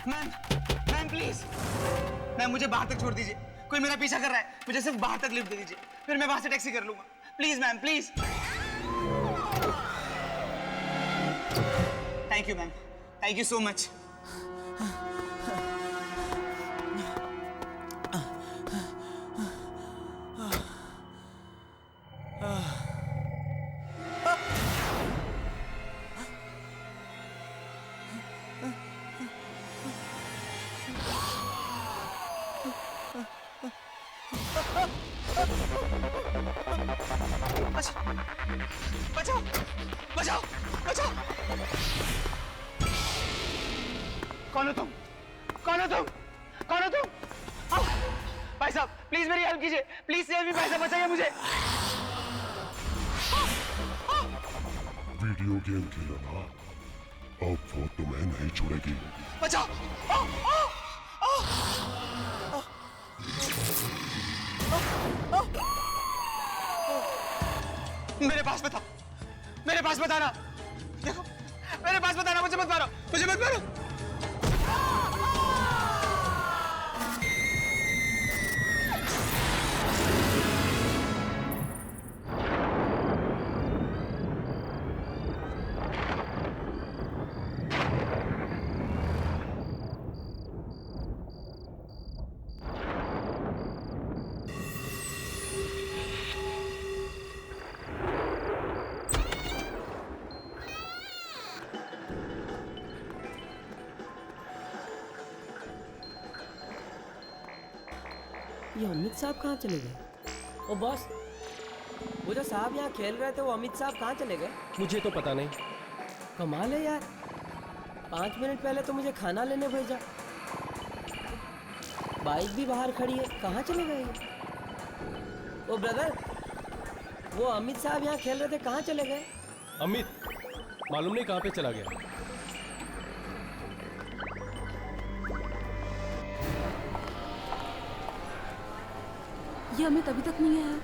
Ma'am, ma'am please, ma'am मुझे बाहर तक छोड़ दीजिए। कोई मेरा पीछा कर रहा है, मुझे सिर्फ बाहर तक लिफ्ट दे दीजिए, फिर मैं वहां से टैक्सी कर लूंगा। Please ma'am, please. Thank you ma'am, thank you so much. बचाओ, बचाओ, बचाओ। कौन हो तुम? कौन हो तुम? कौन हो तुम? भाई साहब प्लीज मेरी हेल्प कीजिए, प्लीज सेव मी भाई साहब, बचाइए मुझे। वीडियो गेम खेला ना, अब वो तुम्हें नहीं छोड़ेगी। बचाओ। मेरे पास बता, मेरे पास बताना। देखो मेरे पास बताना, मुझे मत मारो, मुझे मत मारो। ये अमित साहब कहाँ चले गए? ओ बॉस, वो जो साहब यहाँ खेल रहे थे वो अमित साहब कहाँ चले गए? मुझे तो पता नहीं। कमाल है यार, 5 मिनट पहले तो मुझे खाना लेने भेजा, बाइक भी बाहर खड़ी है, कहाँ चले गए? ओ ब्रदर, वो अमित साहब यहाँ खेल रहे थे, कहाँ चले गए? अमित मालूम नहीं कहाँ पे चला गया। ये अमित अभी तक नहीं आया।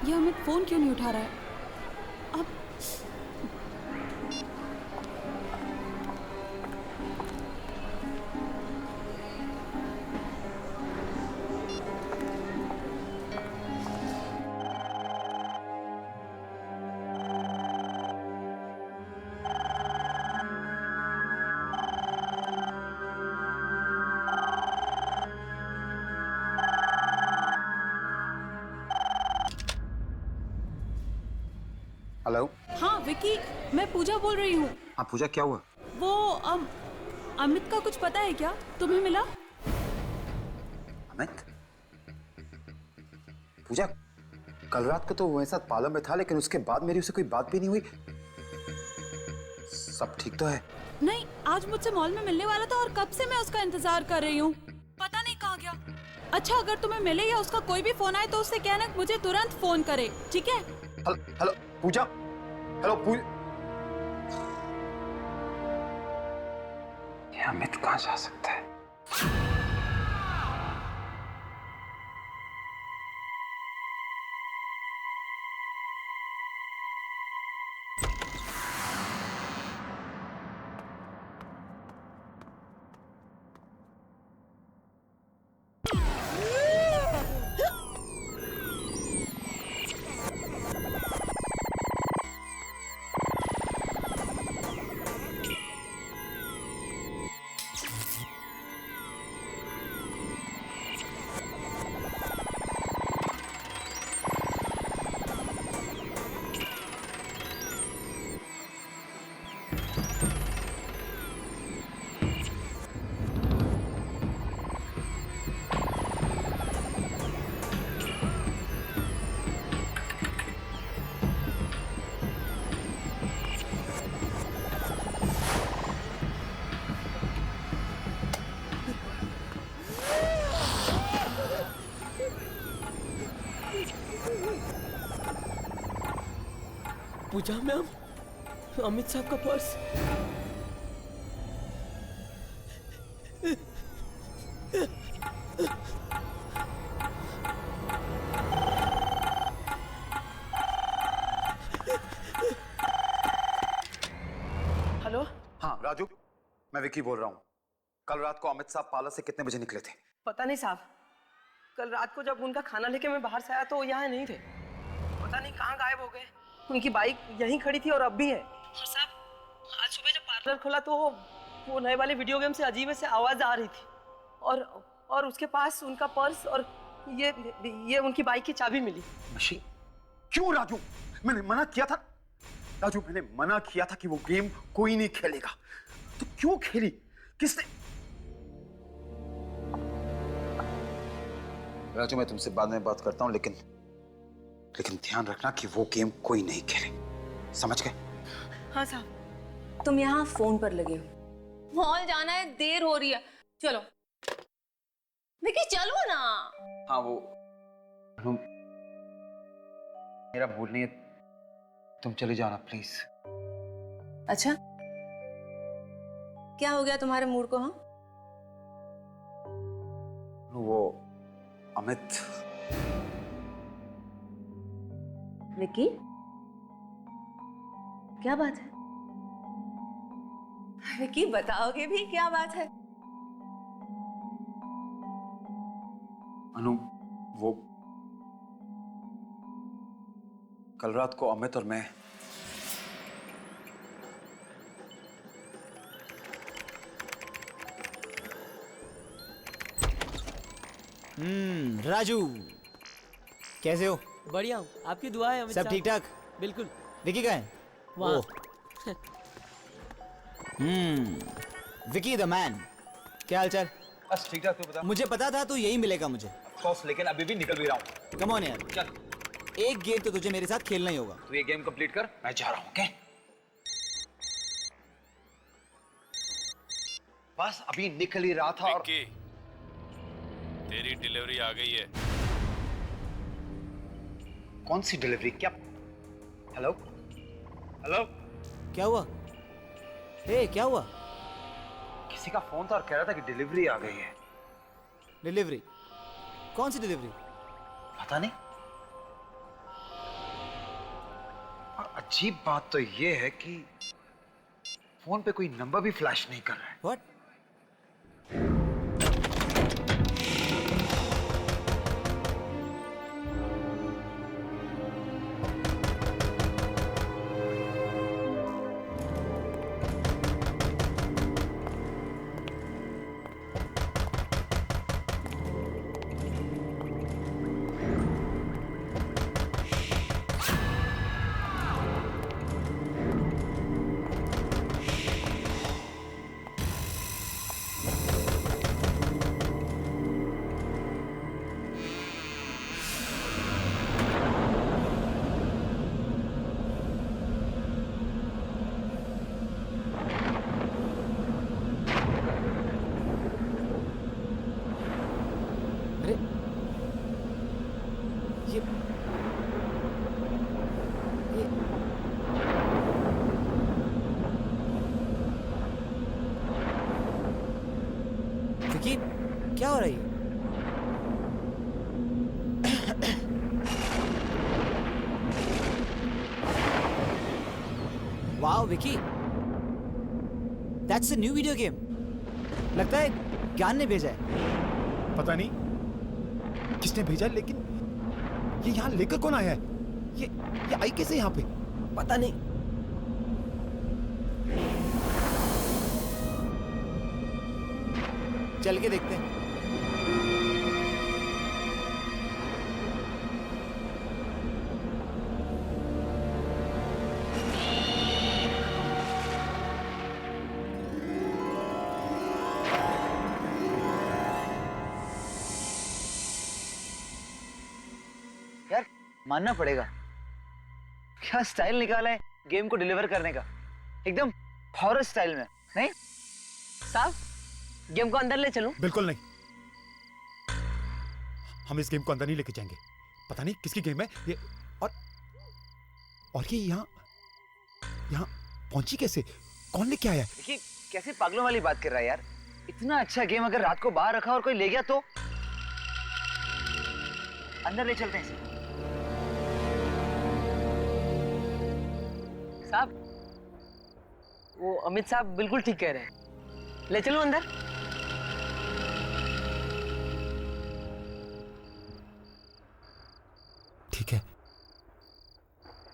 ये अमित फोन क्यों नहीं उठा रहा है? अब हेलो। हाँ विकी, मैं पूजा बोल रही हूँ। हाँ पूजा, क्या हुआ? वो अमित का कुछ पता है क्या? तुम्हें मिला? अमित? पूजा, कल रात को तो वो मेरे साथ पार्लर में था, लेकिन उसके बाद मेरी उससे कोई बात भी नहीं हुई। सब ठीक तो है? नहीं, आज मुझसे मॉल में मिलने वाला था और कब से मैं उसका इंतजार कर रही हूँ, पता नहीं कहाँ गया। अच्छा, अगर तुम्हें मिले या उसका कोई भी फोन आए तो उससे कहना मुझे तुरंत फोन करे, ठीक है? हेलो पूजा, हेलो पूजा। ये अमित कहाँ जा सकता है? पूजा मैम, अमित साहब का पर्स। हेलो। हाँ राजू, मैं विकी बोल रहा हूँ। कल रात को अमित साहब पार्लर से कितने बजे निकले थे? पता नहीं साहब, कल रात को जब उनका खाना लेके मैं बाहर से आया तो वो यहाँ नहीं थे। पता नहीं कहाँ गायब हो गए। उनकी बाइक यहीं खड़ी थी और अब भी है। और साहब आज सुबह जब पार्लर खोला तो वो नए वाले वीडियो गेम से अजीब से आवाज आ रही थी और उसके पास उनका पर्स और ये उनकी बाइक की चाबी मिली। मशीन? क्यों राजू? मैंने मना किया था राजू, मैंने मना किया था कि वो गेम कोई नहीं खेलेगा। तो क्यों खेली? किसने? राजू मैं तुमसे बाद में बात करता हूं, लेकिन ध्यान रखना कि वो गेम कोई नहीं खेले, समझ गए? हाँ साहब। तुम यहाँ फोन पर लगे हो। मॉल जाना है, देर हो रही है। चलो विकी चलो ना। हाँ वो मेरा भूल नहीं है, तुम चले जाना प्लीज। अच्छा क्या हो गया तुम्हारे मूड को? हाँ वो अमित। विकी क्या बात है? विकी बताओगे भी क्या बात है? अनु वो कल रात को अमित और मैं राजू कैसे हो? बढ़िया हूँ, आपकी दुआ है अमित सब साहब। ठीक ठाक? बिल्कुल। विकी कहाँ है? वहाँ। ओह। विकी द मैन, क्या हालचाल? बस ठीक ठाक। तू बता। मुझे पता था तू यही मिलेगा मुझे। ऑफकोर्स, लेकिन अभी भी निकल भी रहा हूँ। कम ऑन यार, चल एक गेम तो तुझे मेरे साथ खेलना ही होगा। तू ये गेम कंप्लीट कर, मैं जा रहा हूँ। ओके बस अभी निकल ही रहा था और विक्की, तेरी डिलीवरी आ गई है। कौन सी डिलीवरी? क्या? हेलो हेलो, क्या हुआ? हे क्या हुआ? किसी का फोन था और कह रहा था कि डिलीवरी आ गई है। डिलीवरी? कौन सी डिलीवरी? पता नहीं। और अजीब बात तो ये है कि फोन पे कोई नंबर भी फ्लैश नहीं कर रहा है। व्हाट? अरे ये विकी क्या हो रही है? Wow Vicky, that's a new video game. लगता है ज्ञान ने भेजा है। पता नहीं किसने भेजा, लेकिन ये यहाँ लेकर कौन आया है? ये आई कैसे यहाँ पे? पता नहीं। चल के देखते हैं। यार मानना पड़ेगा, क्या स्टाइल निकाला है गेम को डिलीवर करने का, एकदम हॉरर स्टाइल में। नहीं साहब, गेम को अंदर ले चलूं? बिल्कुल नहीं, हम इस गेम को अंदर नहीं लेके जाएंगे। पता नहीं किसकी गेम है ये, और ये यहाँ पहुंची कैसे? कौन लेके आया? देखिए कैसे पागलों वाली बात कर रहा है यार। इतना अच्छा गेम अगर रात को बाहर रखा और कोई ले गया तो अंदर ले चलते हैं इसे। साहब, वो अमित साहब बिल्कुल ठीक कह रहे हैं, ले चलो अंदर। ठीक है,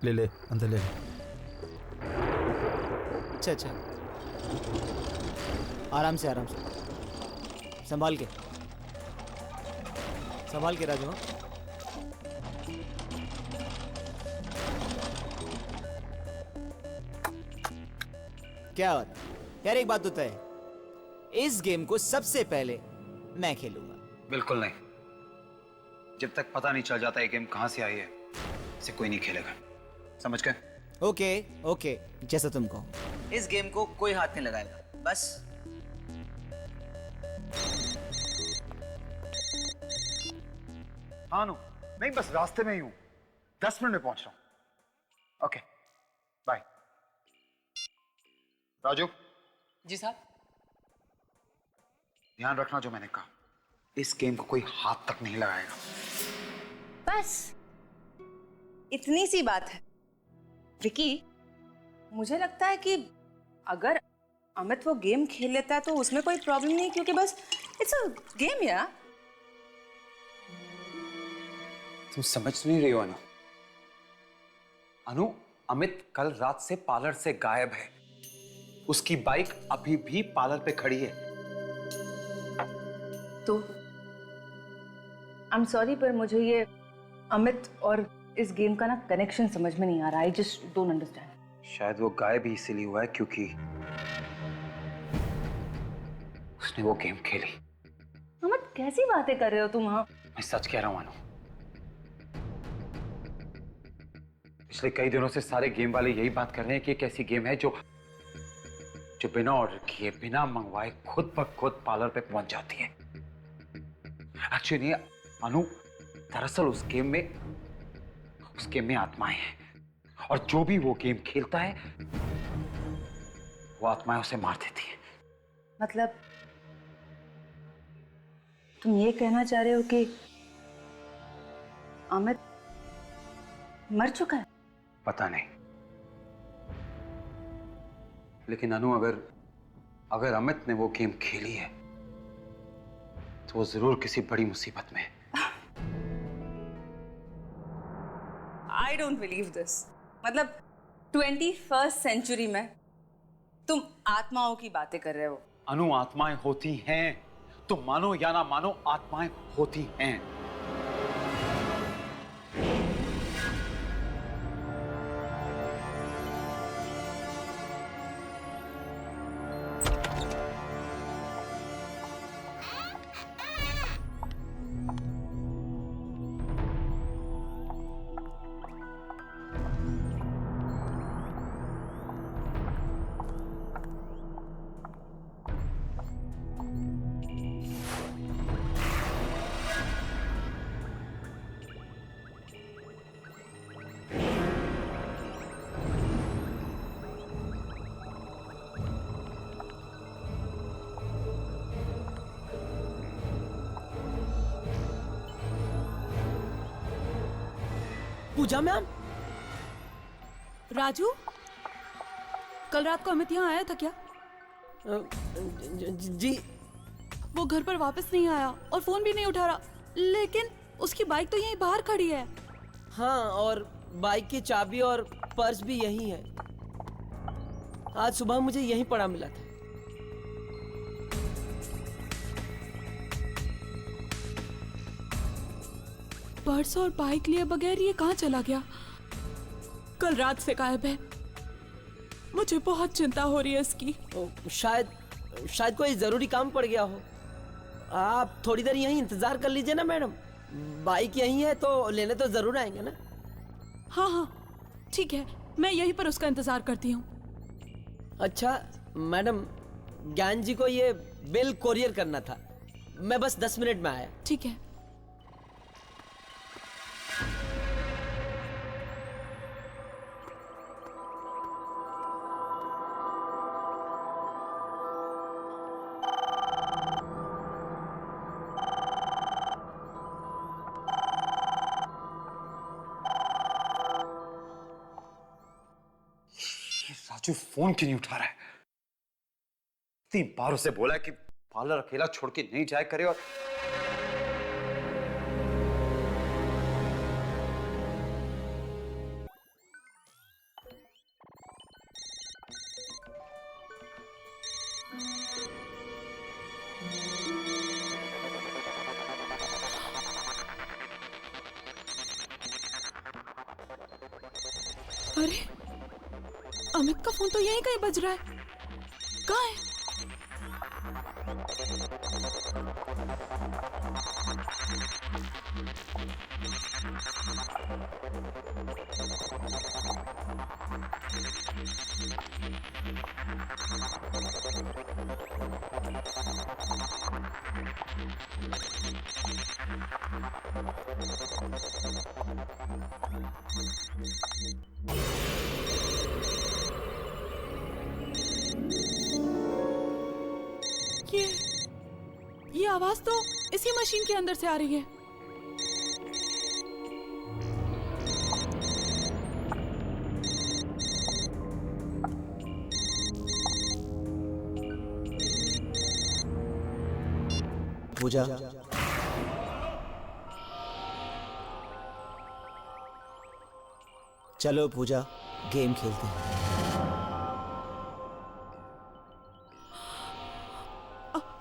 ले ले, अंदर ले ले। अच्छा अच्छा, आराम से आराम से, संभाल के राजू। हाँ? क्या बात यार, एक बात तो तय है, इस गेम को सबसे पहले मैं खेलूंगा। बिल्कुल नहीं, जब तक पता नहीं चल जाता ये गेम कहां से आई है, इसे कोई नहीं खेलेगा, समझ गए? ओके ओके, जैसा तुम कहो। इस गेम को कोई हाथ नहीं लगाएगा, बस। हाँ नो, नहीं बस रास्ते में ही हूं, 10 मिनट में पहुंच रहा हूं। Okay bye. राजू जी साहब। ध्यान रखना जो मैंने कहा, इस गेम को कोई हाथ तक नहीं लगाएगा। बस इतनी सी बात है। विकी, मुझे लगता है कि अगर अमित वो गेम खेल लेता है तो उसमें कोई प्रॉब्लम नहीं, क्योंकि बस इट्स अ गेम यार। तुम समझ नहीं रही हो अनु। अनु, अमित कल रात से पार्लर से गायब है। उसकी बाइक अभी भी पार्लर पे खड़ी है। तो आई एम सॉरी, पर मुझे ये अमित और इस गेम का ना कनेक्शन समझ में नहीं आ रहा। I just don't understand. शायद वो गायब ही इसीलिए हुआ है क्योंकि उसने वो गेम खेली। अमित, कैसी बातें कर रहे हो तुम? हाँ, मैं सच कह रहा हूं अनु। पिछले कई दिनों से सारे गेम वाले यही बात कर रहे हैं कि एक ऐसी गेम है जो बिना ऑर्डर किए, बिना मंगवाए खुद ब खुद पार्लर पे पहुंच जाती है। एक्चुअली अनु, दरअसल उस गेम में आत्माएं हैं, और जो भी वो गेम खेलता है वो आत्माएं उसे मार देती है। मतलब तुम ये कहना चाह रहे हो कि अमित मर चुका है? पता नहीं, लेकिन अनु अगर अमित ने वो गेम खेली है तो वो जरूर किसी बड़ी मुसीबत में है। I don't believe this. मतलब 21st सेंचुरी में तुम आत्माओं की बातें कर रहे हो? अनु, आत्माएं होती हैं, तुम मानो या ना मानो, आत्माएं होती हैं। पूजा मैम। राजू, कल रात को अमित यहाँ आया था क्या? जी। वो घर पर वापस नहीं आया और फोन भी नहीं उठा रहा, लेकिन उसकी बाइक तो यहीं बाहर खड़ी है। हाँ, और बाइक की चाबी और पर्स भी यहीं है। आज सुबह मुझे यहीं पड़ा मिला था। पर्स और बाइक लिए बगैर ये कहाँ चला गया? कल रात से गायब है। मुझे बहुत चिंता हो रही है इसकी। शायद कोई जरूरी काम पड़ गया हो। आप थोड़ी देर यहीं इंतजार कर लीजिए ना मैडम, बाइक यहीं है तो लेने तो जरूर आएंगे ना। हाँ हाँ ठीक है, मैं यहीं पर उसका इंतजार करती हूँ। अच्छा मैडम, ज्ञान जी को ये बिल कोरियर करना था, मैं बस 10 मिनट में आया। ठीक है। राजू फोन क्यों नहीं उठा रहा है? 3 बार उसे बोला है कि पार्लर अकेला छोड़ के नहीं जाया करे और अरे अमित का फोन तो यहीं कहीं बज रहा है। कहाँ है? ये आवाज तो इसी मशीन के अंदर से आ रही है। पूजा, चलो पूजा गेम खेलते हैं।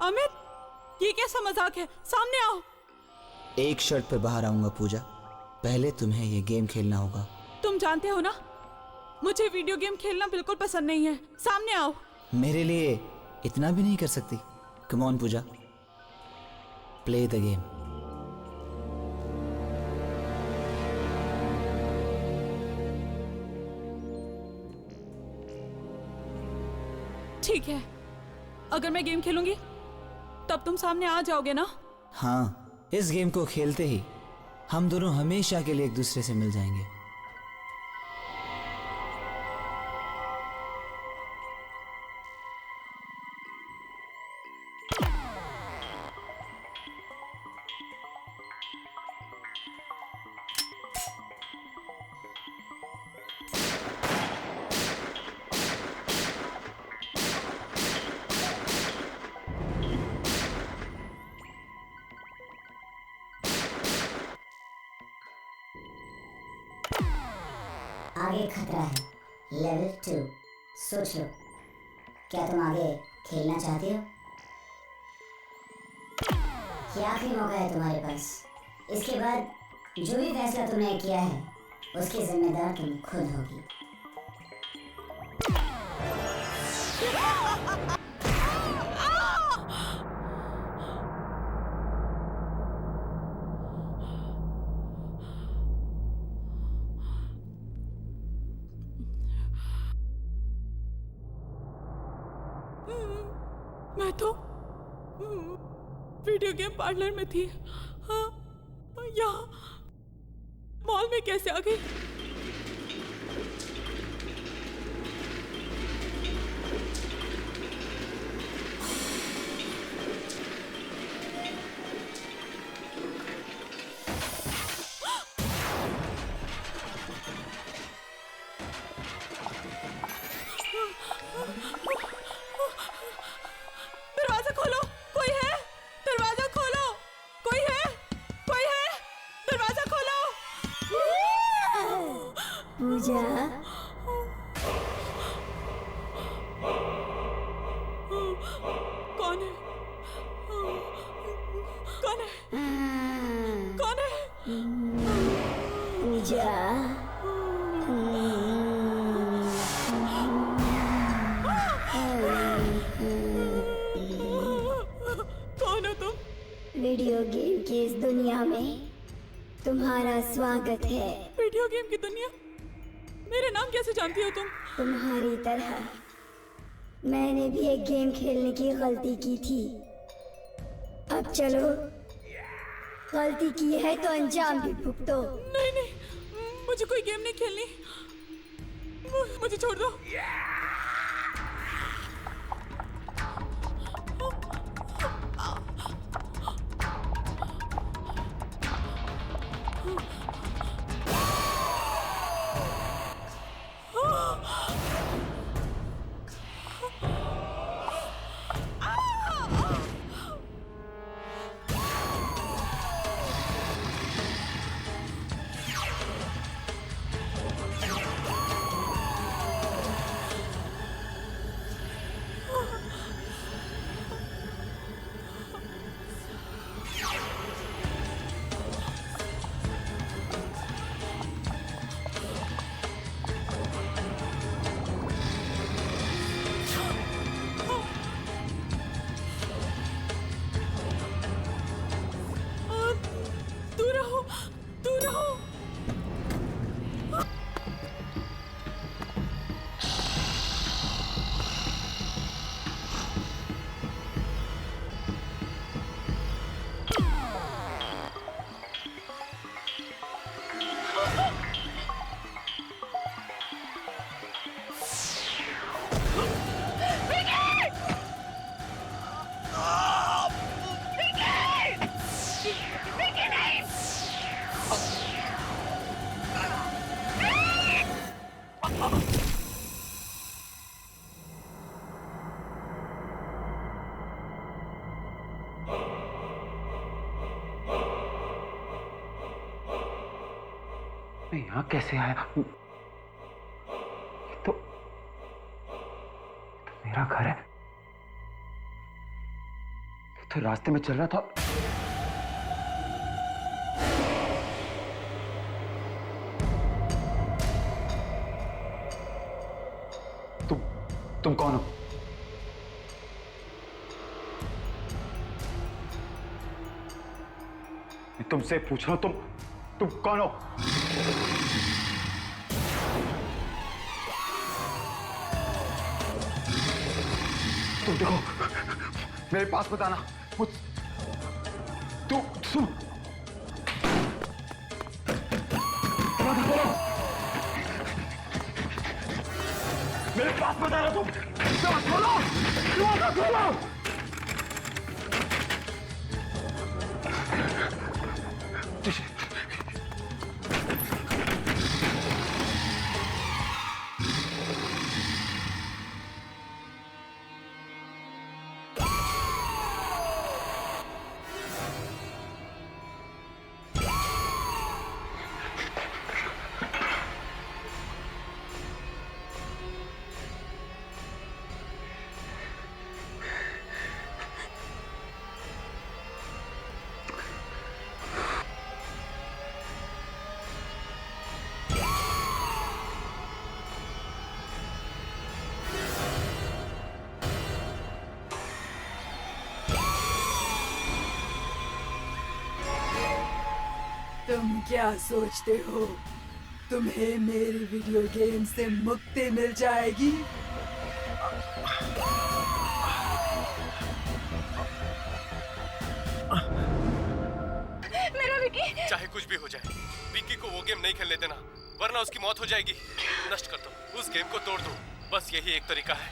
अमित, ये कैसा मजाक है? सामने आओ। एक शर्त पे बाहर आऊंगा पूजा, पहले तुम्हें ये गेम खेलना होगा। तुम जानते हो ना, मुझे वीडियो गेम खेलना बिल्कुल पसंद नहीं है। सामने आओ। मेरे लिए इतना भी नहीं कर सकती? Come on Puja, play the game. ठीक है, अगर मैं गेम खेलूंगी तब तुम सामने आ जाओगे ना? हाँ, इस गेम को खेलते ही हम दोनों हमेशा के लिए एक दूसरे से मिल जाएंगे। आगे खतरा है, लेवल 2। सोच लो, क्या तुम आगे खेलना चाहते हो? ये आखिरी मौका है तुम्हारे पास। इसके बाद जो भी फैसला तुमने किया है उसकी जिम्मेदार तुम खुद होगी। मैं तो वीडियो गेम पार्लर में थी। हाँ, यहाँ मॉल में कैसे आ गई? दरवाजा खोलो, कोई है? दरवाजा खोलो, कोई है? कोई है? दरवाजा खोलो। पूजा, कौन है? कौन है? कौन है? पूजा, कौन हो तुम? वीडियो गेम की इस दुनिया में तुम्हारा स्वागत है। वीडियो गेम की दुनिया? मेरे नाम कैसे जानती हो तुम? तुम्हारी तरह मैंने भी एक गेम खेलने की गलती की थी। अब चलो, गलती की है तो अंजाम भी भुगतो। नहीं नहीं, मुझे कोई गेम नहीं खेलनी, मुझे छोड़ दो। मैं यहाँ कैसे आया? तो मेरा घर है। तो रास्ते में चल रहा था। तुम कौन हो? मैं तुमसे पूछ रहा हूं, तुम कौन हो? तुम देखो, मेरे पास बताना। तुम मेरे पास बताना। तुम खोलो, खोलो। तुम क्या सोचते हो तुम्हें मेरी वीडियो गेम से मुक्ति मिल जाएगी? मेरा विकी! चाहे कुछ भी हो जाए, विकी को वो गेम नहीं खेलने देना, वरना उसकी मौत हो जाएगी। नष्ट कर दो, उस गेम को तोड़ दो, बस यही एक तरीका है।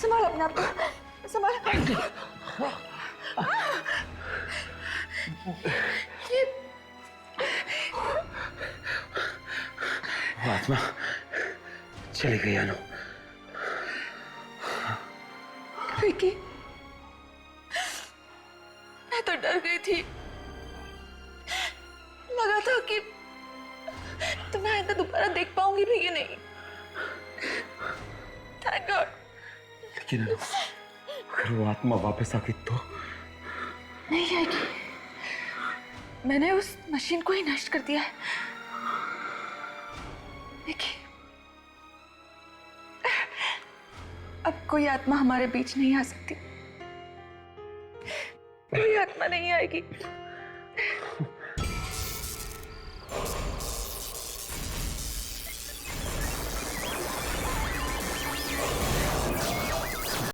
संभालो अपने आप को, संभालो। आत्मा चली गई अनु। विकी, मैं तो डर गई थी, लगा था कि तुम्हें आइंदा दोबारा देख पाऊंगी भी कि नहीं। Thank God. लेकिन अगर वो आत्मा वापस आ गई तो? नहीं आएगी, मैंने उस मशीन को ही नष्ट कर दिया है। देखिए, अब कोई आत्मा हमारे बीच नहीं आ सकती, कोई आत्मा नहीं आएगी।